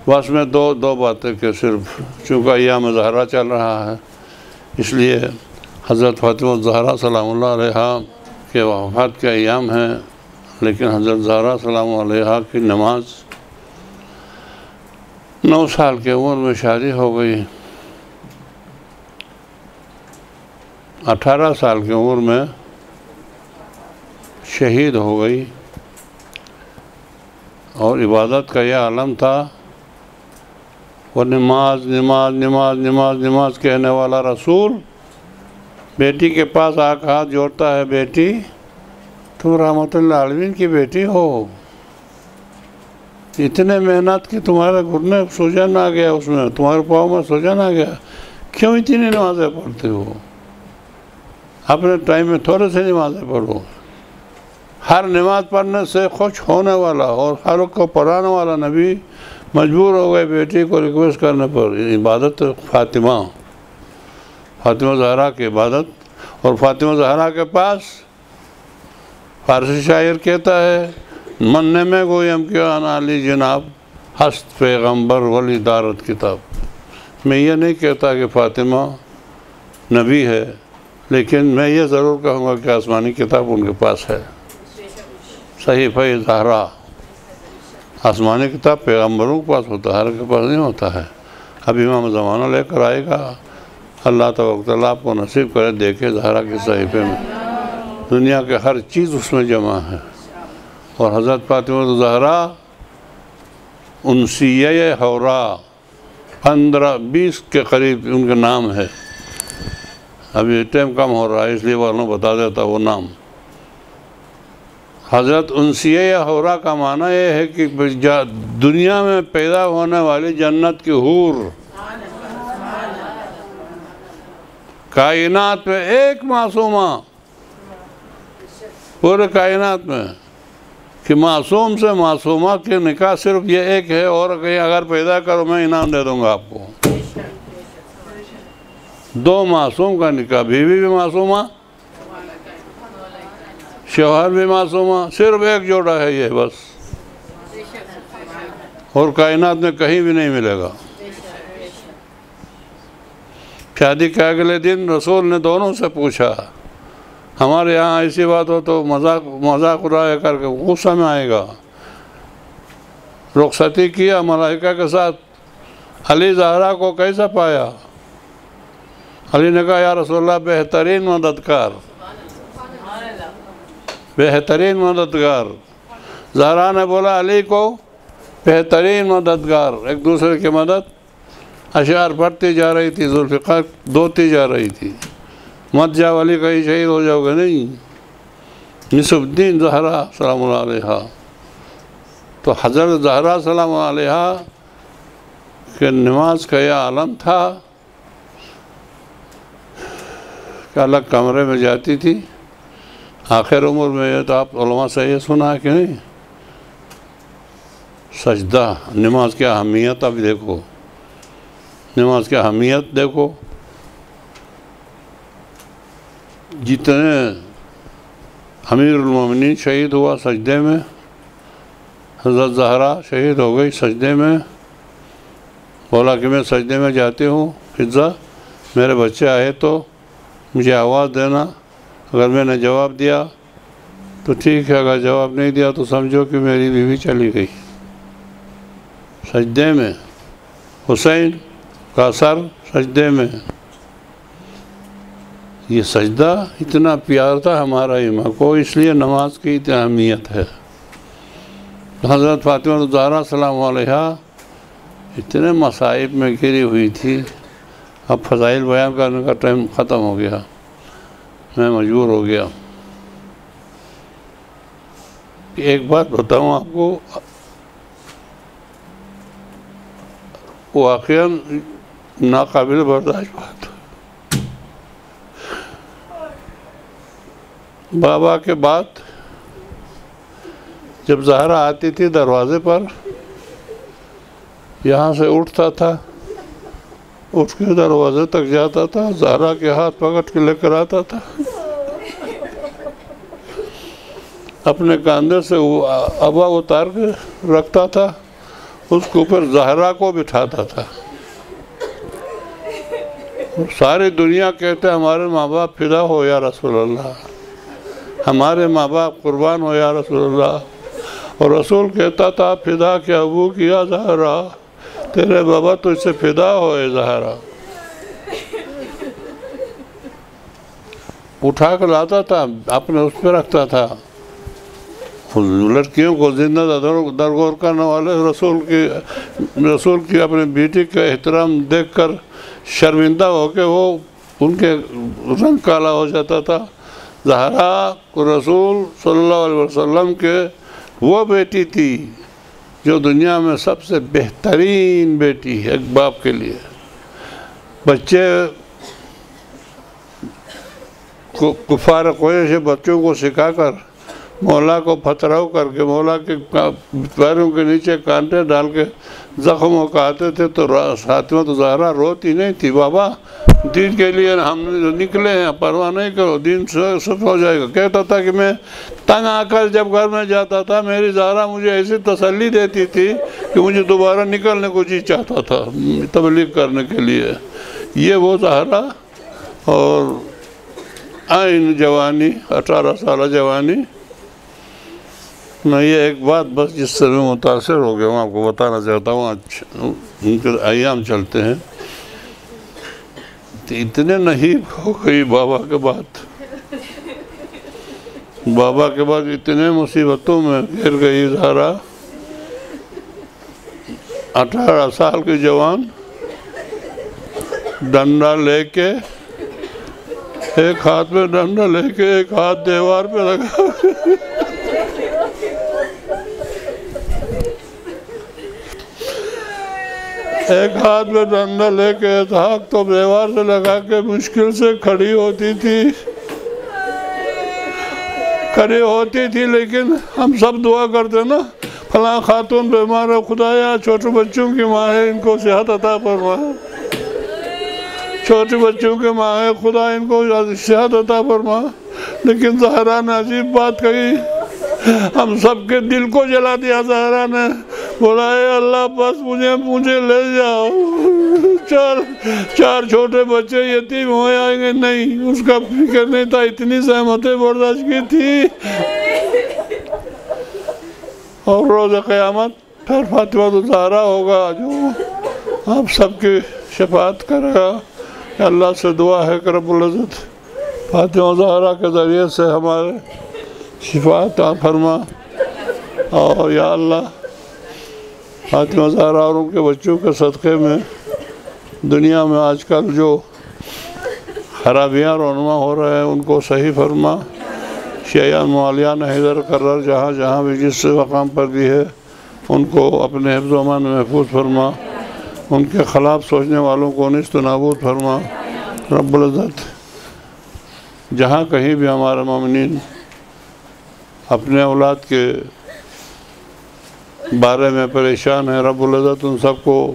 بس میں دو باتیں کہ صرف چونکہ ایام زہرا چل رہا ہے اس لیے حضرت فاطمہ الزہرا سلام اللہ علیہا کے وفات کے ایام ہیں، لیکن حضرت زہرا سلام علیہا کی نماز 9 سال کی عمر میں شادی ہو گئی، 18 سال کی عمر میں شہید ہو گئی، اور عبادت کا یہ عالم تھا، وہ نماز نماز نماز نماز نماز کہنے والا رسول بیٹی کے پاس آ کے ہاتھ جوڑتا ہے، بیٹی تم رحمت اللہ عالمین کی بیٹی ہو، اتنے محنت کی تمہارے گھٹنے سوجن آ گیا، اس میں تمہارے پاؤں میں سوجن آ گیا، کیوں اتنی نمازیں پڑھتے ہو؟ اپنے ٹائم میں تھوڑے سے نمازیں پڑھو۔ ہر نماز پڑھنے سے خوش ہونے والا اور ہر کو پڑھانے والا نبی مجبور ہو گئے بیٹی کو ریکویسٹ کرنے پر، عبادت فاطمہ زہرا کی عبادت۔ اور فاطمہ زہرا کے پاس فارسی شاعر کہتا ہے، مننے میں گویم کہ آنا علی جناب ہست پیغمبر ولی دارت کتاب۔ میں یہ نہیں کہتا کہ فاطمہ نبی ہے، لیکن میں یہ ضرور کہوں گا کہ آسمانی کتاب ان کے پاس ہے، صحیفہ زہرا۔ آسمانی کتاب پیغمبروں کے پاس ہوتا ہے، ہر کے پاس نہیں ہوتا ہے۔ اب امام زمانہ لے کر آئے گا، اللہ تبارک تعالیٰ آپ کو نصیب کرے دیکھے زہرا کے صحیفے میں دنیا کے ہر چیز اس میں جمع ہے۔ اور حضرت فاطمہ زہرا انسیہ حورا 15-20 کے قریب ان کا نام ہے، ابھی ٹائم کم ہو رہا ہے اس لیے ورنہ بتا دیتا وہ نام۔ حضرت انسیہ حورا کا معنی یہ ہے کہ دنیا میں پیدا ہونے والی جنت کی حور، کائنات میں ایک معصومہ پورے کائنات میں، کہ معصوم سے معصومہ کے نکاح صرف یہ ایک ہے، اور کہیں اگر پیدا کرو میں انعام دے دوں گا آپ کو۔ 2 معصوم کا نکاح، بیوی بھی معصومہ شوہر بھی معصومہ، صرف ایک جوڑا ہے یہ بس، اور کائنات میں کہیں بھی نہیں ملے گا۔ شادی کے اگلے دن رسول نے دونوں سے پوچھا، ہمارے یہاں ایسی بات ہو تو مذاق اڑایا کر کے غصہ میں آئے گا۔ رخصتی کیا ملائکہ کے ساتھ، علی زہرا کو کیسا پایا؟ علی نے کہا یا رسول اللہ بہترین مددگار، بہترین مددگار۔ زہرا نے بولا علی کو بہترین مددگار، ایک دوسرے کی مدد اشعار پڑھتی جا رہی تھی، ذوالفقار دھوتی جا رہی تھی، مت جاؤ علی کہیں شہید ہو جاؤ گے نہیں، نصف الدین زہرا سلام اللہ علیہا۔ تو حضرت زہرا سلام اللہ علیہا کہ نماز کا یہ عالم تھا کہ الگ کمرے میں جاتی تھی آخر عمر میں۔ یہ تو آپ علماء سے یہ سنا ہے کہ نہیں، سجدہ، نماز کی اہمیت اب دیکھو، نماز کی اہمیت دیکھو، جتنے امیر المومنین شہید ہوا سجدے میں، حضرت زہرا شہید ہو گئی سجدے میں، بولا کہ میں سجدے میں جاتی ہوں، فضا میرے بچے آئے تو مجھے آواز دینا، اگر میں نے جواب دیا تو ٹھیک ہے، اگر جواب نہیں دیا تو سمجھو کہ میری بیوی چلی گئی۔ سجدے میں حسین کا سر سجدے میں، یہ سجدہ اتنا پیار تھا ہمارا امام کو، اس لیے نماز کی اتنی اہمیت ہے۔ حضرت فاطمہ الزہرا سلام علیہا اتنے مصائب میں گری ہوئی تھی، اب فضائل بیان کرنے کا ٹائم ختم ہو گیا، میں مجبور ہو گیا۔ ایک بات بتاؤں آپ کو، واقعاً ناقابل برداشت بات، بابا کے بعد جب زہرا آتی تھی دروازے پر، یہاں سے اٹھتا تھا، اٹھ کے دروازے تک جاتا تھا، زہرا کے ہاتھ پکڑ کے لے کر آتا تھا، اپنے کاندھے سے ابا اتار کے رکھتا تھا، اس کے اوپر زہرا کو بٹھاتا تھا. ساری دنیا کہتے ہمارے ماں باپ فدا ہو یا رسول اللہ، ہمارے ماں باپ قربان ہو یا رسول اللہ. اور رسول کہتا تھا فدا کے ابو کیا زہرا، تیرے بابا تو اس سے فدا ہوئے زہرا. اٹھا کر لاتا تھا، اپنے اس پہ رکھتا تھا. لڑکیوں کو زندہ درگور کرنے والے رسول کی اپنے بیٹی کا احترام دیکھ کر شرمندہ ہو کے وہ ان کے رنگ کالا ہو جاتا تھا. زہرا رسول صلی اللہ علیہ وسلم کے وہ بیٹی تھی جو دنیا میں سب سے بہترین بیٹی ہے ایک باپ کے لیے. بچے کفار قریش بچوں کو سکھا کر مولا کو پتھراؤ کر کے مولا کے پیروں کے نیچے کانٹے ڈال کے زخموں کا آتے تھے تو فاطمہ زہرا روتی نہیں تھی. بابا دین کے لیے ہم نکلے ہیں، پرواہ نہیں کرو، دین سب ہو جائے گا. کہتا تھا کہ میں تنگ آ کر جب گھر میں جاتا تھا میری زہرا مجھے ایسی تسلی دیتی تھی کہ مجھے دوبارہ نکلنے کو جی چاہتا تھا تبلیغ کرنے کے لیے. یہ وہ زہرا. اور آئین جوانی، 18 سالہ جوانی. میں یہ ایک بات بس جس سے میں متاثر ہو گیا ہوں آپ کو بتانا چاہتا ہوں. ان کے ایام چلتے ہیں، اتنے نحیب ہو گئی بابا کے بعد، بابا کے بعد اتنے مصیبتوں میں گر گئی زہرا. 18 سال کی جوان، ڈنڈا لے کے، ایک ہاتھ میں ڈنڈا لے کے ایک ہاتھ دیوار پہ لگا ایک ہاتھ میں ڈنڈا لے کے ہاتھ تو دیوار سے لگا کے مشکل سے کھڑی ہوتی تھی. لیکن ہم سب دعا کرتے نا فلاں خاتون بیمار ہے، خدایا چھوٹے بچوں کی ماں ہے ان کو صحت عطا فرما، چھوٹے بچوں کی ماں ہے خدا ان کو صحت عطا فرما. لیکن زہرا نے عجیب بات کہی، ہم سب کے دل کو جلا دیا. زہرا نے بولا اے اللہ بس مجھے لے جاؤ، چار چھوٹے بچے یتیم ہو جائیں گے. نہیں، اس کا فکر نہیں تھا، اتنی زحمتیں برداشت کی تھی. اور روز قیامت پھر فاطمہ زہرا ہوگا جو آپ سب کی شفاعت کرے گا. اللہ سے دعا ہے کہ رب العزت فاطمہ زہرا کے ذریعے سے ہمارے شفاعت فرما. اور یا اللہ فاطمہ زہرا اور ان کے بچوں کے صدقے میں دنیا میں آج کل جو خرابیاں رونما ہو رہے ہیں ان کو صحیح فرما. شیعان موالیان حیدر کرر جہاں جہاں بھی جس مقام پر بھی ہے ان کو اپنے حفظ و امان میں محفوظ فرما. ان کے خلاف سوچنے والوں کو نیست و نابود فرما. رب العزت جہاں کہیں بھی ہمارے مومنین اپنے اولاد کے بارے میں پریشان ہیں، رب العزت ان سب کو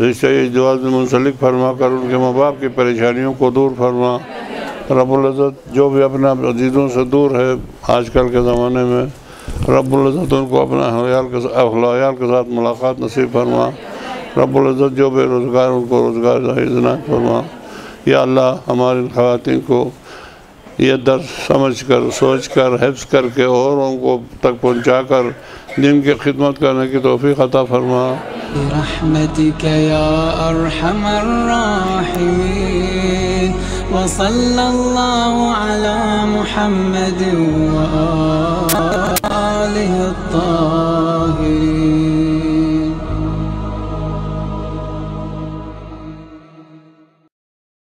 رشتہ ازدواج میں منسلک فرما کر ان کے ماں باپ کی پریشانیوں کو دور فرما. رب العزت جو بھی اپنے عزیزوں سے دور ہے آج کل کے زمانے میں، رب العزت ان کو اپنا اہل کے ساتھ ملاقات نصیب فرما. رب العزت جو بے روزگار ان کو روزگار عنایت فرما. یا اللہ ہماری ان خواتین کو یہ درس سمجھ کر سوچ کر حفظ کر کے اوروں کو تک پہنچا کر دین کی خدمت کرنے کی توفیق عطا فرما. برحمتك يا أرحم الراحمين وصلى الله على محمد وآله الطاهرين.